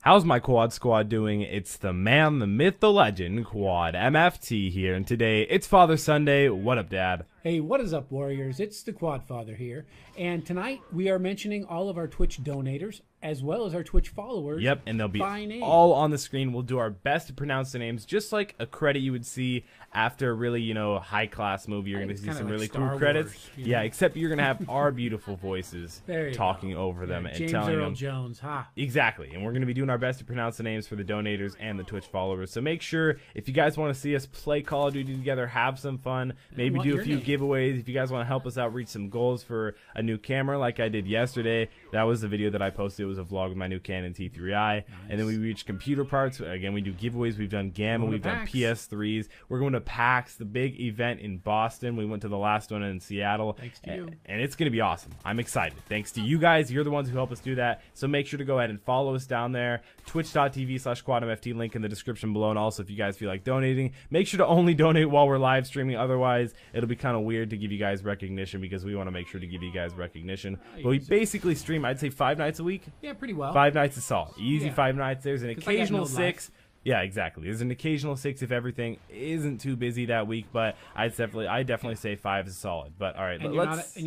How's my quad squad doing? It's the man, the myth, the legend, Quad MFT here, and today it's Father Sunday. What up, Dad? Hey, what is up, Warriors? It's the Quad Father here, and tonight we are mentioning all of our Twitch donators as well as our Twitch followers. Yep, and they'll be by name. all on the screen. We'll do our best to pronounce the names, just like a credit you would see after a really, high-class movie. You're going to see some really cool credits. Yeah, except you're going to have our beautiful voices talking over them and James telling Earl them. Jones, ha. Exactly, and we're going to be doing our best to pronounce the names for the donators and the Twitch followers. So make sure, if you guys want to see us play Call of Duty together, have some fun, maybe do a few giveaways. If you guys want to help us out, reach some goals for a new camera like I did yesterday. That was the video that I posted. It was a vlog with my new Canon T3i. Nice. And then we reached computer parts. Again, we do giveaways. We've done Gamma. We've done PS3s. We're going to PAX, the big event in Boston. We went to the last one in Seattle. Thanks to you. And it's going to be awesome. I'm excited. Thanks to you guys. You're the ones who help us do that. So make sure to go ahead and follow us down there. Twitch.tv/QuadMFT, link in the description below. And also, if you guys feel like donating, make sure to only donate while we're live streaming. Otherwise, it'll be kind of weird to give you guys recognition because we want to make sure to give you guys recognition. But we basically stream, I'd say, 5 nights a week. Yeah, pretty well. 5 nights is solid. Easy 5 nights. There's an occasional 6. Yeah, exactly. There's an occasional 6 if everything isn't too busy that week, but I definitely say 5 is solid. But all right, and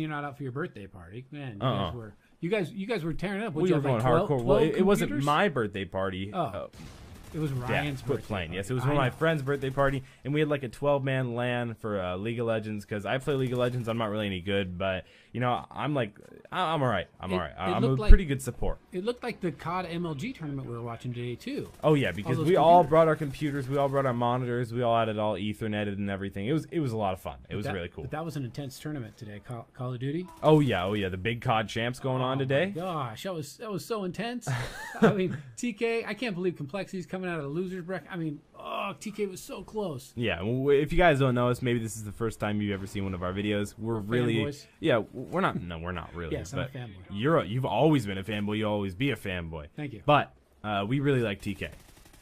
you're not out for your birthday party, man. You guys were tearing up. We were going hardcore. Well, it wasn't my birthday party. It was Ryan's birthday playing. Yes, it was one of my friend's birthday party, and we had like a 12-man LAN for League of Legends because I play League of Legends. I'm not really any good, but I'm all right. I'm a pretty good support. It looked like the COD MLG tournament we were watching today too. Oh yeah, because we all brought our computers, we all brought our monitors, we all had it all Etherneted and everything. It was a lot of fun. It was really cool. But that was an intense tournament today, Call of Duty. Oh yeah, the big COD champs going on today. Oh my gosh, that was so intense. I mean, TK, I can't believe Complexity's coming out of the losers bracket. I mean, TK was so close. Yeah, if you guys don't know us, maybe this is the first time you've ever seen one of our videos. We're really fanboys. Yeah, we're not really. Yes, I'm a fanboy. You've always been a fanboy. You'll always be a fanboy. Thank you. But we really like TK.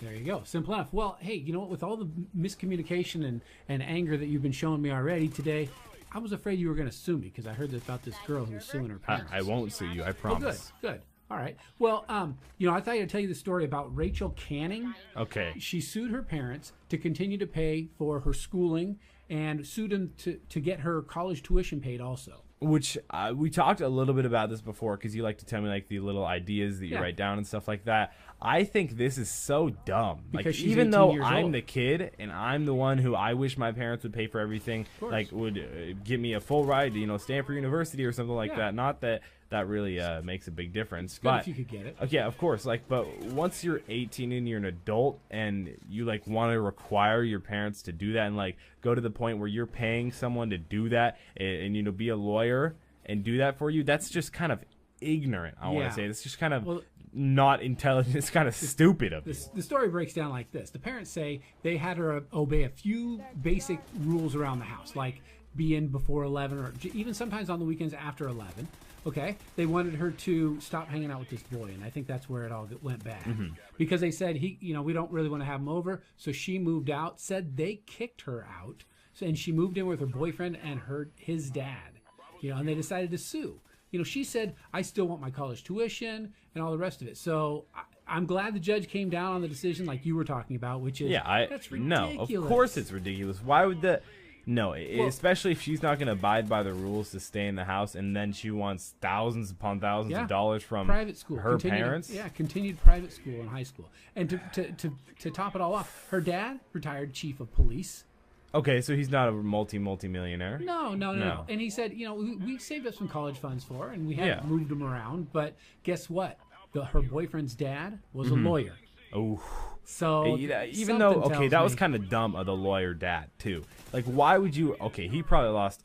There you go. Simple enough. Well, hey, you know what? With all the miscommunication and anger that you've been showing me already today, I was afraid you were going to sue me because I heard about this girl who's suing her parents. I won't sue you. I promise. Oh, good. All right. Well, I thought I'd tell you the story about Rachel Canning. Okay. She sued her parents to continue to pay for her schooling and sued them to get her college tuition paid also. Which we talked a little bit about this before because you like to tell me like the little ideas that you write down and stuff like that. I think this is so dumb. Because like even though I'm the kid and I'm the one who I wish my parents would pay for everything, like would give me a full ride to Stanford University or something like that. Not that that really makes a big difference. It's good if you could get it. Yeah, of course. But once you're 18 and you're an adult and you want to require your parents to do that and go to the point where you're paying someone to do that and be a lawyer and do that for you, that's just kind of ignorant. I want to say it's just kind of not intelligent. It's kind of stupid of you. The story breaks down like this. The parents say they had her obey a few basic rules around the house, like be in before 11 or even sometimes on the weekends after 11. Okay, they wanted her to stop hanging out with this boy, and I think that's where it all went bad. Because they said we don't really want to have him over, so she moved out. Said they kicked her out, and she moved in with her boyfriend and his dad. And they decided to sue. She said, I still want my college tuition and all the rest of it. So I'm glad the judge came down on the decision like you were talking about, which is that's ridiculous. No, of course it's ridiculous. Why would especially if she's not going to abide by the rules to stay in the house, and then she wants thousands upon thousands of dollars from private school, her parents. Yeah, continued private school in high school. And to top it all off, her dad, retired chief of police. Okay, so he's not a multi-millionaire. No. And he said, we saved up some college funds for her, and we haven't moved him around. But guess what? Her boyfriend's dad was a lawyer. Oh. So even though that was kind of dumb of the lawyer dad too. Why would you? Okay, he probably lost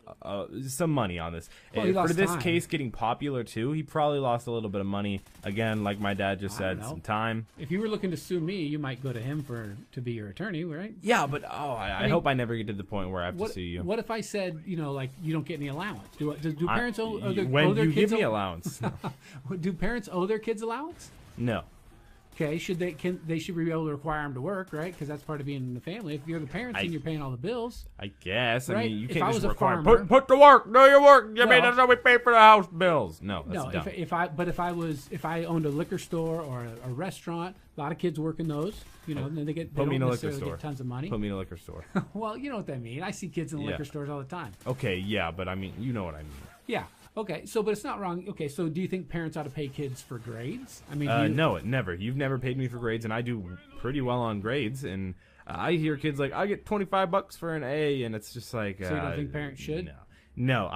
some money on this. Well, for this case getting popular too, he probably lost a little bit of money. Again, like my dad just said, some time. If you were looking to sue me, you might go to him to be your attorney, right? Yeah, but I hope I never get to the point where I have to sue you. What if I said, you don't get any allowance? Do parents owe their when kids? You give me allowance? Do parents owe their kids allowance? No. Okay, they should be able to require them to work, right? Because that's part of being in the family. If you're the parents and you're paying all the bills, I guess. Right? I mean, you If I can't was just a require farmer- put to work, do your work. You mean Well- that's how we pay for the house bills? No, that's no. dumb. If I owned a liquor store or a restaurant, a lot of kids work in those. You know, and then they Put me don't in a liquor necessarily store. get tons of money. Put me in a liquor store. Well, you know what I mean. I see kids in Yeah. liquor stores all the time. Okay, yeah, but I mean, you know what I mean. Yeah. Okay. So, but it's not wrong. Okay. So, do you think parents ought to pay kids for grades? I mean, No, never. You've never paid me for grades, and I do pretty well on grades. And I hear kids like, I get $25 for an A, and it's just like. So you don't think parents should? No.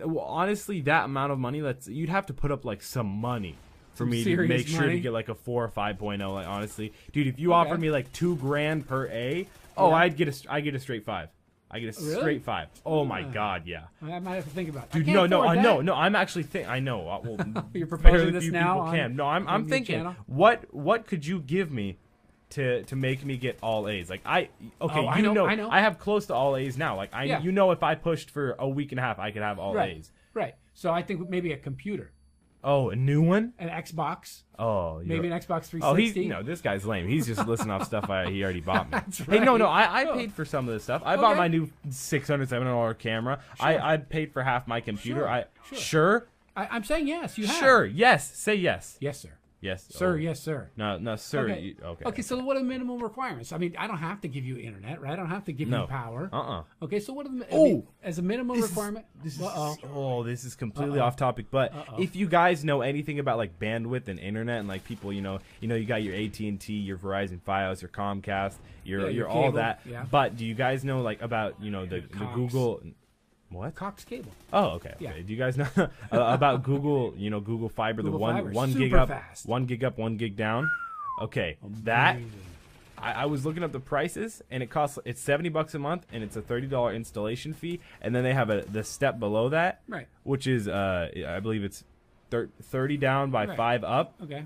Well, honestly, that amount of money, you'd have to put up like some money for me to serious make sure money? to get like a 4 or 5.0. Like honestly, dude, if you Okay. offered me like $2,000 per A, Yeah. I get a straight 5. I get a Really? straight 5. Oh my God, yeah. I might have to think about it. Dude, I can't no, afford I that. know, no. I'm actually I know. Well, You're proposing very this few now people on- can. No, on I'm your thinking. channel? What could you give me to make me get all A's? Like I know. I have close to all A's now. Like Yeah. if I pushed for a week and a half, I could have all Right. A's. Right. So I think maybe a computer, Oh, a new one? an Xbox, Oh, maybe an Xbox 360. Oh, this guy's lame. He's just listing off stuff he already bought me. That's Hey, no, right. I Oh. paid for some of this stuff. I bought Okay. my new $600-$700 camera. I paid for half my computer. Sure. Sure? I'm saying yes. You have. Sure. Yes. Say yes. Yes, sir. Yes. Sir. Oh. Yes, sir. No, sir. Okay. Okay. Okay. So what are the minimum requirements? I mean, I don't have to give you internet, right? I don't have to give No. you power. Uh-uh. Okay. So what are the? Oh! As a minimum requirement. This is completely off topic. But if you guys know anything about like bandwidth and internet and like people, you got your AT&T, your Verizon Fios, your Comcast, your all cable, that. yeah. But do you guys know like about the Cox. Google? What? Cox cable. Oh, okay. Yeah. Do you guys know about Google? Google Fiber, Google the Fiber, one gig super up, fast. 1 gig up, 1 gig down. Okay, that Amazing. I was looking up the prices, and it's $70 a month, and it's a $30 installation fee, and then they have the step below that, Right. which is I believe it's 30 down by Right. 5 up. Okay.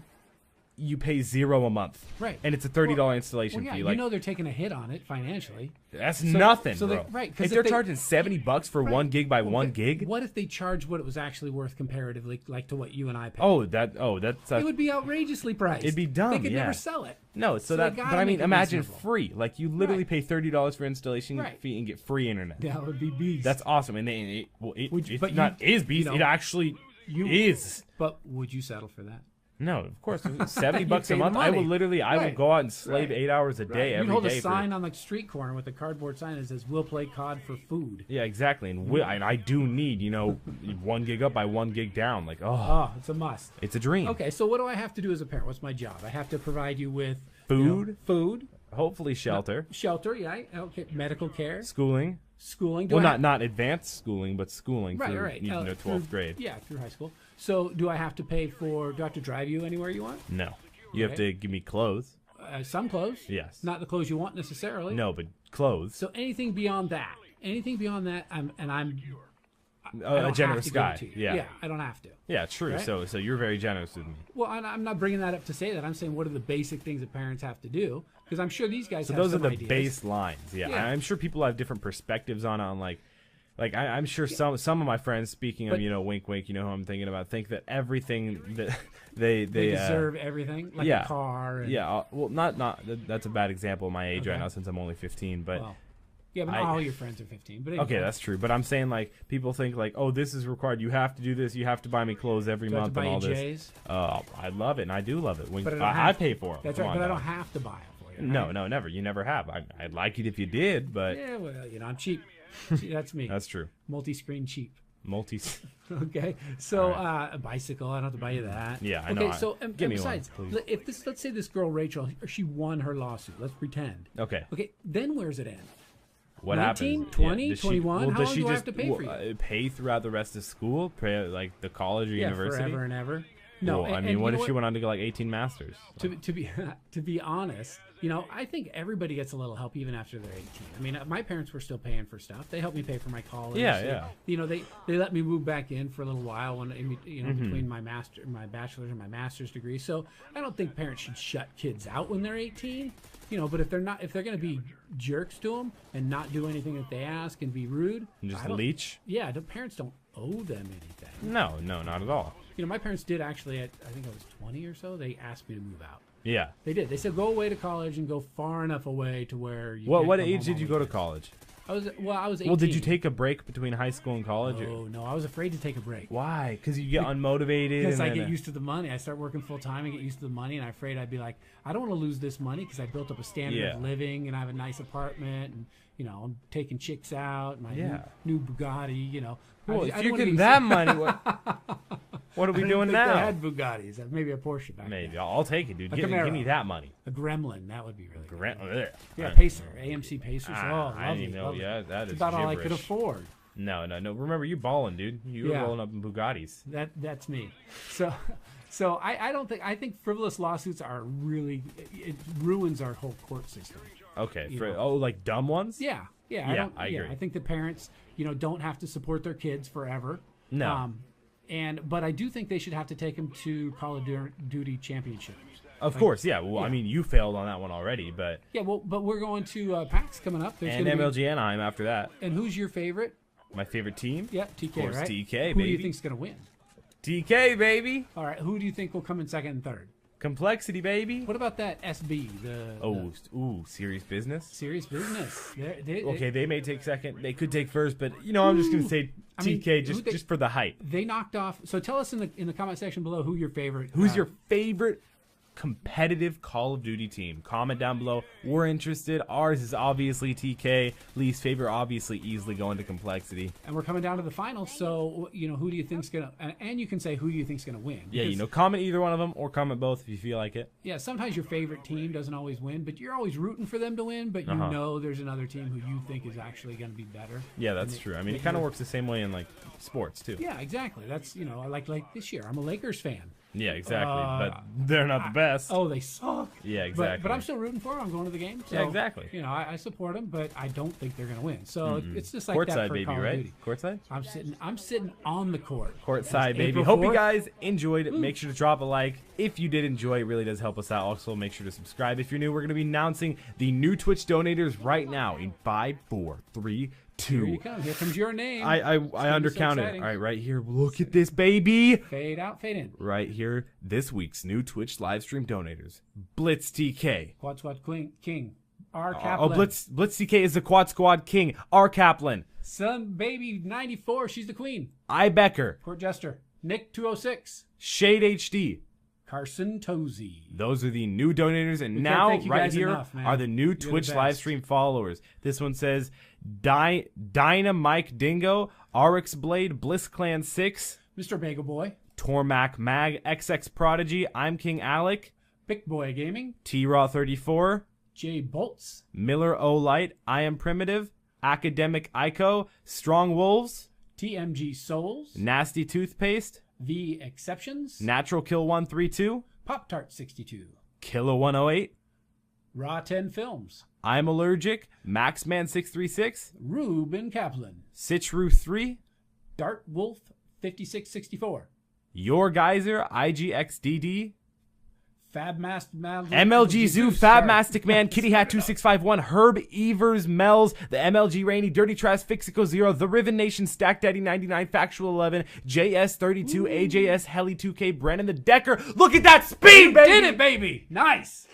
You pay $0 a month, Right. And it's a $30 installation Well, yeah, fee. you Like know they're taking a hit on it financially. that's nothing, so bro. right, 'cause if if they're they- charging $70 for Right. 1 gig by Well, 1 but gig, What if they charge what it was actually worth comparatively, like to what you and I paid? that's It would be outrageously priced. It'd be dumb, They could yeah. never sell it. No, So but they gotta I make mean, it imagine reasonable. free. Like you literally Right. pay $30 for installation Right. fee and get free internet. That would be beast. That's awesome. And it's but not you- is beast. you know, it actually you- is. But would you settle for that? No, of course. $70 pay a the month. I will money. literally, I will Right. go out and slave Right. 8 hours a day You'd every hold day. a sign on the street corner with a cardboard sign that says "We'll play COD for food." Yeah, exactly. And I do need 1 gig up by 1 gig down. Like Oh, it's a must. it's a dream. Okay, so what do I have to do as a parent? What's my job? I have to provide you with Food? food, Hopefully shelter, shelter, yeah, okay, medical care, schooling. schooling. Do Well, I have- not advanced schooling, but schooling right, through right, 12th through- grade. Yeah, through high school. So, do I have to pay for? Do I have to drive you anywhere you want? No, you have Okay. to give me clothes. Some clothes. Yes. Not the clothes you want necessarily. No, but clothes. So anything beyond that, I'm I A don't generous have to give guy. it to you. Yeah. Yeah, I don't have to. Yeah, true. Right? So you're very generous with me. Well, I'm not bringing that up to say that. I'm saying what are the basic things that parents have to do? Because I'm sure these guys So have those are some the ideas. base lines. Yeah. Yeah. I'm sure people have different perspectives on I'm sure some of my friends, speaking But- of wink wink, you know who I'm thinking about, think that everything that they They deserve everything, like yeah. a car. And, Yeah, well, not that's a bad example of my age Okay. right now since I'm only 15. But Well, yeah, but not all your friends are 15. But okay, that's true. But I'm saying like people think like, oh, this is required. You have to do this. You have to buy me clothes every do I have month to buy and all you this. J's? I love it, and I do love it. When But I don't I have pay for them. That's Come right, on but I now. don't have to buy it for you. No, right? no, never. You never have. I'd like it if you did, but Yeah, well, I'm cheap. That's me. that's true. Multi-screen cheap. Multi. Okay, so All a bicycle. I don't have to buy you that. Yeah, I okay, know. so Give me besides, one, please. if let's say this girl Rachel, she won her lawsuit. Let's pretend. Okay. Okay, then where's it end? What 19, happens? 20, does 21? How does long she do I just have to pay for you? Pay throughout the rest of school? Pay, like the college or Yeah, university? forever and ever. No, Well, I and mean, you what know if she went on to go like 18 masters? To be to be honest, I think everybody gets a little help even after they're 18. I mean, my parents were still paying for stuff. They helped me pay for my college. Yeah, They they let me move back in for a little while when Mm-hmm. between my bachelor's and my master's degree. So I don't think parents should shut kids out when they're 18. But if they're going to be jerks to them and not do anything that they ask and be rude, And just I don't- leech? Yeah, the parents don't owe them anything. No, not at all. My parents did actually. I think I was 20 or so. They asked me to move out. Yeah. They did. They said go away to college and go far enough away to where you. What can't come age home did all you go to weekend. college? I was 18. Well, did you take a break between high school and college? Oh no, I was afraid to take a break. Why? Because you get unmotivated. Because I and get then, used to the money. I start working full time and get used to the money, and I'm afraid I'd be like, I don't want to lose this money because I built up a standard Yeah. of living, and I have a nice apartment, and I'm taking chicks out, my Yeah. new Bugatti. Well, I if don't you're wanna getting be- that money, what are we I didn't doing think now? They had Bugattis, maybe a Porsche back Maybe then. I'll take it, dude. A Give Camaro. me that money. A Gremlin, that would be really good. Ugh. Yeah, Pacer, AMC Pacers. Ah, Oh, I lovely, didn't even know. lovely. Yeah, that That's is about all I could gibberish. afford. No. Remember, you balling, dude. You were Yeah. rolling up in Bugattis. That's me. So I think frivolous lawsuits are really, it ruins our whole court system. Okay. You For, know. like dumb ones? Yeah. Yeah, I agree. I think the parents, don't have to support their kids forever. No. But I do think they should have to take them to Call of Duty championships. Of course, yeah. Well, yeah. I mean, you failed on that one already, but Yeah, well, but we're going to PAX coming up. There's and gonna MLG Anaheim after that. And who's your favorite? My favorite team? Yeah, TK, Of course, right? TK, Who do you baby. think's going to win? TK, baby. All right, who do you think will come in second and third? Complexity, baby. What about that SB? Ooh, serious business. Serious business. Okay, they may take second. They could take first, but I'm just gonna say I mean, TK who they- just for the hype. They knocked off. So tell us in the comment section below who your favorite. Who's your favorite competitive Call of Duty team? Comment down below. We're interested. Ours is obviously TK. Least favorite, obviously, easily going to Complexity. And we're coming down to the finals. So who do you think's gonna? And you can say who you think's gonna win. Yeah, Because, comment either one of them or comment both if you feel like it. Yeah, sometimes your favorite team doesn't always win, but you're always rooting for them to win. But you know there's another team who you think is actually going to be better. Yeah, that's true. I mean, it kind of works the same way in like sports too. Yeah, exactly. That's like this year. I'm a Lakers fan. Yeah, exactly. But they're not the best. Oh, they suck. Yeah, exactly. But I'm still rooting for them. I'm going to the game. So, Yeah, exactly. I support them, but I don't think they're going to win. So it's just like that Courtside, for baby, Call of right? Duty. Courtside? I'm sitting on the court. Courtside, It's baby. April Hope you 4th. guys enjoyed it. Make sure to drop a like. If you did enjoy, it really does help us out. Also, make sure to subscribe. If you're new, we're going to be announcing the new Twitch donators right now in 5, 4, 3, 2. Here you come. Here comes your name. I be so undercounted. exciting. All right, right here. Look at this, baby. Fade out, fade in. Right here, this week's new Twitch live stream donators. Blitz TK. Quad Squad King. R. Oh, Kaplan. Blitz TK is the Quad Squad King. R. Kaplan. Son Baby 94. She's the queen. I. Becker. Court Jester. Nick 206. Shade HD. Carson Tozy. Those are the new donators, and can't now thank you right guys here enough, man. are the new You're the Twitch best. live stream followers. This one says Dyna Mike Dingo, RX Blade, Bliss Clan 6, Mr. Bagel Boy. Tormac Mag, XX Prodigy, I'm King Alec, Big Boy Gaming. T-Raw 34, Jay Bolts. Miller O Light, I Am Primitive, Academic Ico, Strong Wolves, TMG Souls. Nasty Toothpaste, The Exceptions. Natural Kill 132, Pop Tart 62. Killer 108, Raw 10 Films. I'm Allergic, Maxman 636, Ruben Kaplan. Cichru 3, Dart Wolf 5664. Your Geyser, IGXDD, MLG Zoo, Fab Mastic Man, Kitty Hat 2651, Herb Evers, Mel's, the MLG Rainy, Dirty Trash, Fixico 0, The Riven Nation, Stack Daddy 99, Factual 11, JS 32, AJS, Heli 2K, Brandon the Decker. Look at that speed, baby! Did it, baby! Nice!